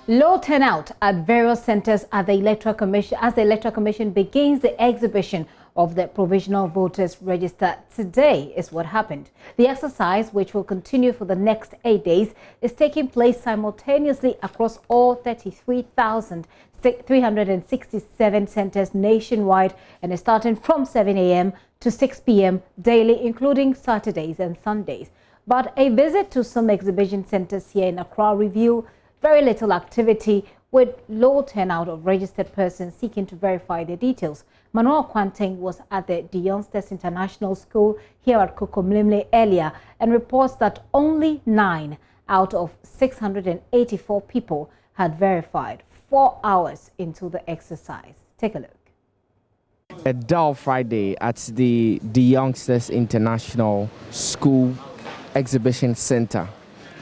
Low turnout at various centers at the Electoral Commission as the Electoral Commission begins the exhibition of the provisional voters register. Today is what happened. The exercise, which will continue for the next 8 days, is taking place simultaneously across all 33,367 centers nationwide and is starting from 7 a.m. to 6 p.m. daily, including Saturdays and Sundays. But a visit to some exhibition centers here in Accra reveal very little activity, with low turnout of registered persons seeking to verify their details. Manuel Quanting was at the De Youngsters International School here at Kokomlemle earlier and reports that only 9 out of 684 people had verified 4 hours into the exercise. Take a look. A dull Friday at the De Youngsters International School Exhibition Center.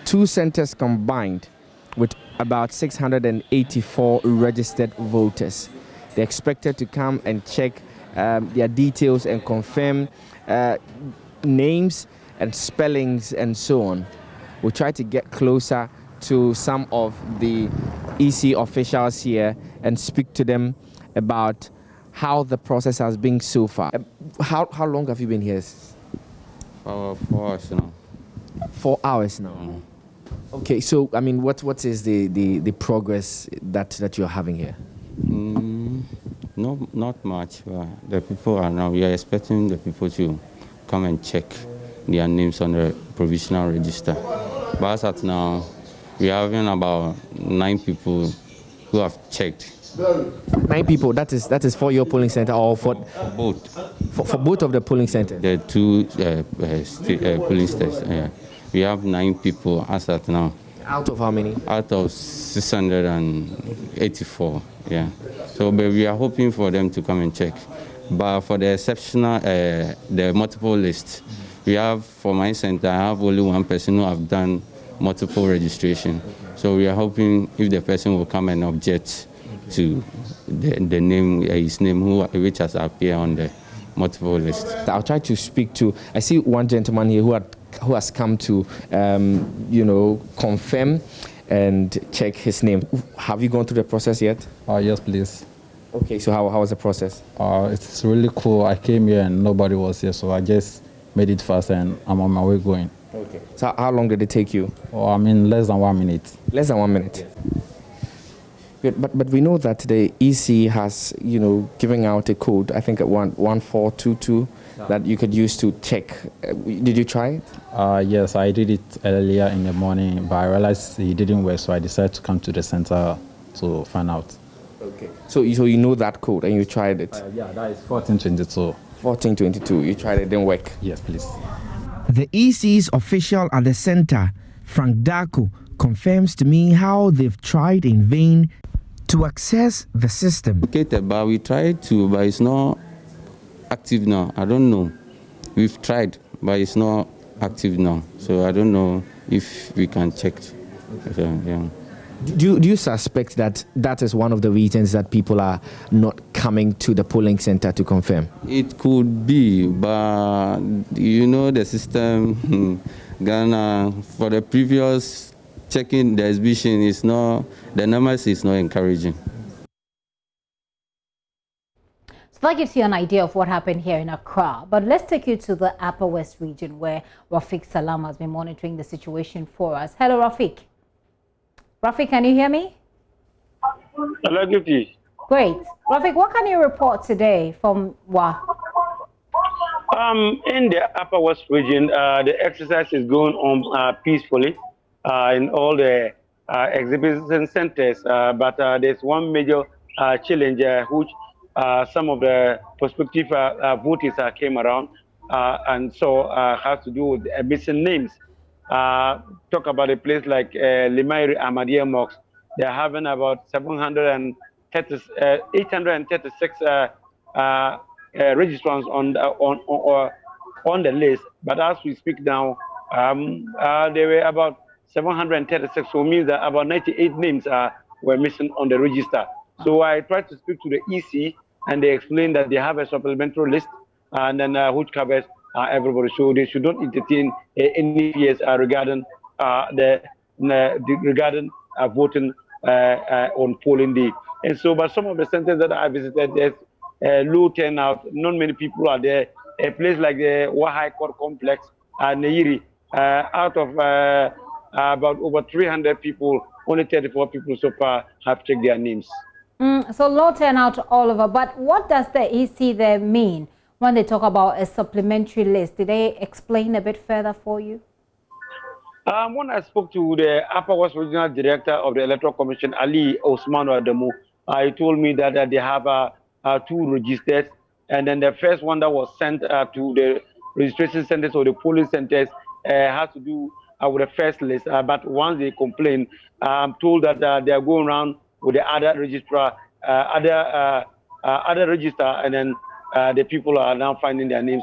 2 centers combined with about 684 registered voters. They're expected to come and check their details and confirm names and spellings and so on. We'll try to get closer to some of the EC officials here and speak to them about how the process has been so far. How long have you been here? 4 hours now. 4 hours now. Okay, so I mean, what is the progress that you're having here? No, not much. The people are now. We are expecting the people to come and check their names on the provisional register. But as at now, we are having about 9 people who have checked. 9 people. That is for your polling center or for both? For both of the polling centers. The 2 polling stations. We have 9 people as at now. Out of how many? Out of 684, yeah. So but we are hoping for them to come and check. But for the exceptional, the multiple list, we have, for my center, I have only 1 person who have done multiple registration. So we are hoping if the person will come and object to the name, his name, which has appeared on the multiple list. I'll try to speak to, I see one gentleman here who has come to, confirm and check his name. Have you gone through the process yet? Yes, please. Okay, so how was the process? It's really cool. I came here and nobody was here, so I just made it fast and I'm on my way going. Okay. So how long did it take you? I mean, less than 1 minute. Less than 1 minute? Yes. But we know that the EC has, giving out a code, I think at 1422, that you could use to check. Did you try it? Yes, I did it earlier in the morning, but I realized it didn't work, so I decided to come to the center to find out. Okay. So you know that code and you tried it? Yeah, that is 1422. 1422, you tried it, didn't work? Yes, please. The EC's official at the center, Frank Darko, confirms to me how they've tried in vain to access the system. Okay, but we tried to, but it's not active now. I don't know. We've tried, but it's not active now. So I don't know if we can check. So, yeah. Do you suspect that is one of the reasons that people are not coming to the polling center to confirm? It could be, but the system, Ghana, for the previous checking the exhibition the numbers is not encouraging. So that gives you an idea of what happened here in Accra. But let's take you to the Upper West region where Rafiq Salam has been monitoring the situation for us. Hello, Rafiq. Rafiq, can you hear me? Hello, Gupi. Great. Rafiq, what can you report today from WA? In the Upper West region, the exercise is going on peacefully in all the exhibition centers, but there's one major challenge which some of the prospective voters came around and so has to do with missing names. Talk about a place like Limairi Ahmadiyya Mosque. They're having about 836 registrants on the list, but as we speak now, there were about 736, so it means that about 98 names were missing on the register. So I tried to speak to the EC, and they explained that they have a supplementary list, and then which covers everybody. So they should not entertain any fears regarding regarding voting on polling day. And so, but some of the centers that I visited, there's low turnout. Not many people are there. A place like the High Court Complex, Nairi, out of about over 300 people, only 34 people so far have checked their names. So low turnout all over. But what does the EC there mean when they talk about a supplementary list? Did they explain a bit further for you? When I spoke to the Upper West Regional Director of the Electoral Commission, Ali Osman Adamu, he told me that they have 2 registers, and then the first one that was sent to the registration centers or the polling centers has to do with the first list. But once they complain, I'm told that they are going around with the other registrar, other register, and then the people are now finding their names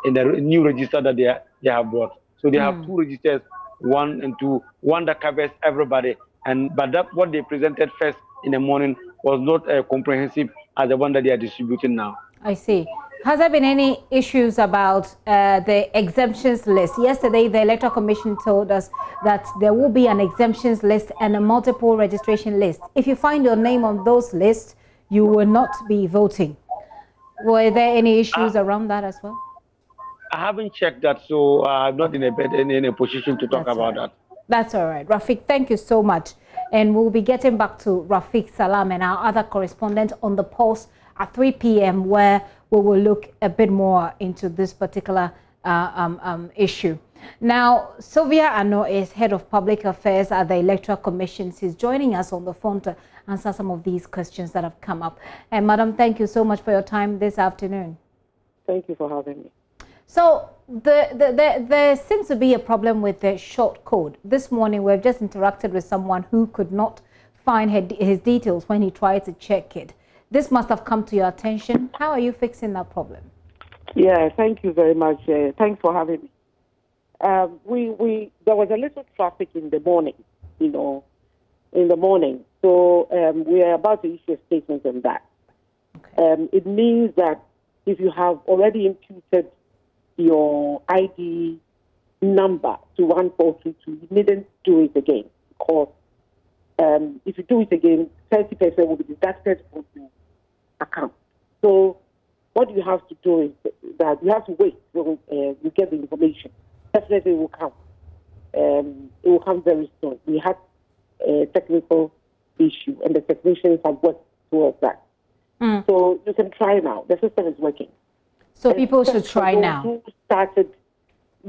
in the new register that they have brought. So they have 2 registers, 1 and 2, one that covers everybody. But that what they presented first in the morning was not comprehensive as the one that they are distributing now. I see. Has there been any issues about the exemptions list? Yesterday, the Electoral Commission told us that there will be an exemptions list and a multiple registration list. If you find your name on those lists, you will not be voting. Were there any issues around that as well? I haven't checked that, so I'm not in a position to talk about that. That's all right. Rafiq, thank you so much. And we'll be getting back to Rafiq Salam and our other correspondent on the Pulse at 3 p.m. where we will look a bit more into this particular issue. Now, Sylvia Ano is Head of Public Affairs at the Electoral Commission. She's joining us on the phone to answer some of these questions that have come up. And Madam, thank you so much for your time this afternoon. Thank you for having me. So there seems to be a problem with the short code. This morning, we've just interacted with someone who could not find his details when he tried to check it. This must have come to your attention. How are you fixing that problem? Yeah, thank you very much. Thanks for having me. There was a little traffic in the morning, So we are about to issue a statement on that. Okay. It means that if you have already imputed your ID number to 1422, you needn't do it again, because if you do it again, 30% will be deducted from your account. So what you have to do is that you have to wait till you get the information. Definitely it will come. It will come very soon. We had a technical issue, and the technicians have worked towards that. So you can try now. The system is working. So people should try now. Who started,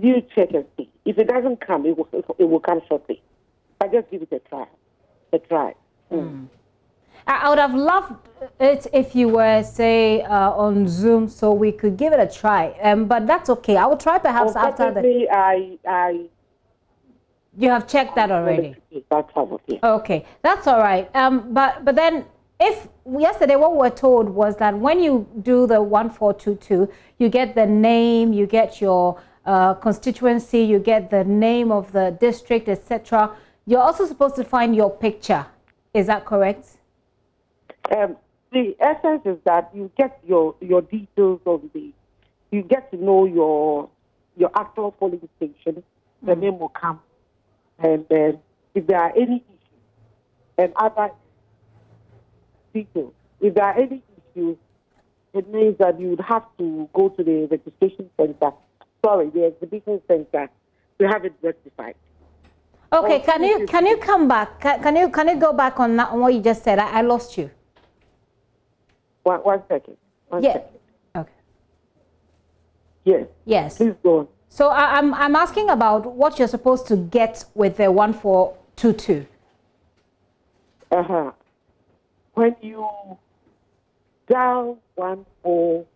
you check and see. If it doesn't come, it will come shortly. But just give it a try. I would have loved it if you were, say, on Zoom, so we could give it a try. But that's okay. I will try perhaps after the... You have checked that already? That's okay. Okay, that's all right. But then, if yesterday what we're told was that when you do the 1422, you get the name, you get your constituency, you get the name of the district, etc. You're also supposed to find your picture. Is that correct? The essence is that you get your details of you get to know your actual polling station. The name will come, and then if there are any issues and other details, if there are any issues, it means that you would have to go to the registration center. Sorry, the exhibition center to have it rectified. Okay, can you come back? Can you go back on what you just said? I lost you. One second. One second. Okay. Yes. Yes. Please go on. So I'm asking about what you're supposed to get with the 1422. When you dial 1422.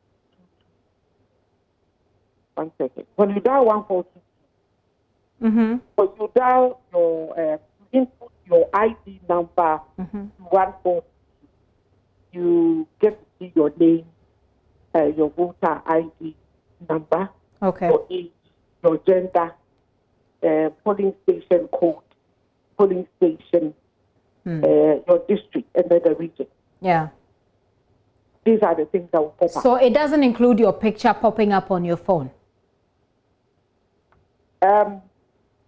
1 second. When you dial 1422. When you dial your input your ID number to 1422. You get to see your name, your voter ID number, your age, your gender, polling station code, polling station, your district, and then the region. Yeah. These are the things that will pop up. So it doesn't include your picture popping up on your phone?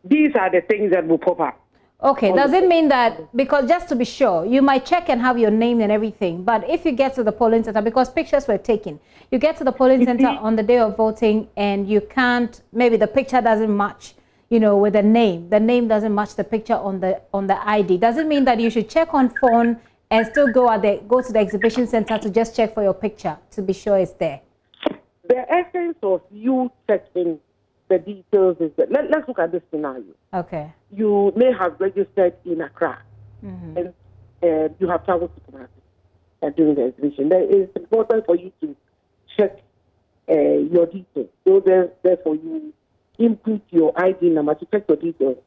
These are the things that will pop up. Okay, does it mean that, because just to be sure, you might check and have your name and everything, but if you get to the polling center, because pictures were taken, you get to the polling center on the day of voting and you can't, maybe the picture doesn't match, you know, with the name doesn't match the picture on the ID. Does it mean that you should check on phone and still go to the exhibition center to just check for your picture to be sure it's there? The essence of you checking the details is that, let's look at this scenario. Okay. You may have registered in Accra, and you have traveled to Kumasi during the exhibition. It's important for you to check your details. So therefore, you input your ID number to check your details.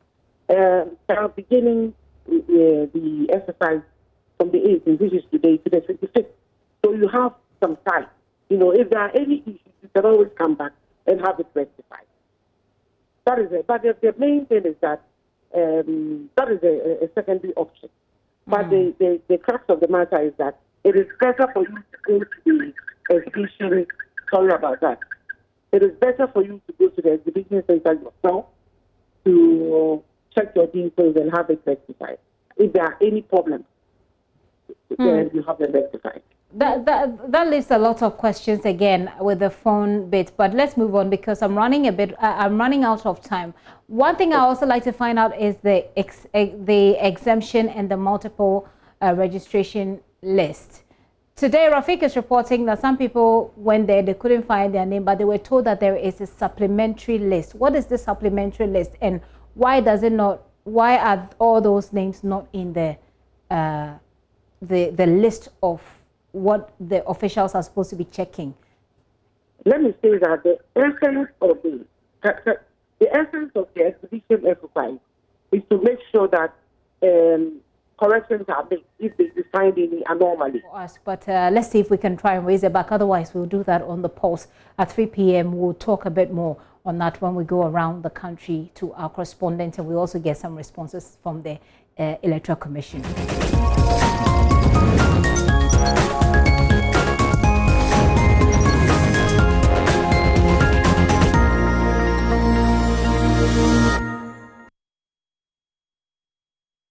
Beginning the exercise from the 18th, which is today, to the 25th. So you have some time. You know, if there are any issues, you can always come back and have it rectified. That is it. But the main thing is that that is a secondary option. But the crux of the matter is that it is better for you to go to the exhibition. Sorry about that. It is better for you to go to the exhibition center yourself to check your details and have it rectified. If there are any problems, then you have them rectified. That leaves a lot of questions again with the phone bit, but let's move on because I'm running out of time. One thing I also like to find out is the exemption and the multiple registration list. Today, Rafik is reporting that some people went there, they couldn't find their name, but they were told that there is a supplementary list. What is the supplementary list, and why are all those names not in the list of what the officials are supposed to be checking? Let me say that the essence of the exhibition exercise is to make sure that corrections are made if they find any anomaly. But let's see if we can try and raise it back. Otherwise, we'll do that on the Pulse at 3 p.m. We'll talk a bit more on that when we go around the country to our correspondents, and we also get some responses from the Electoral Commission.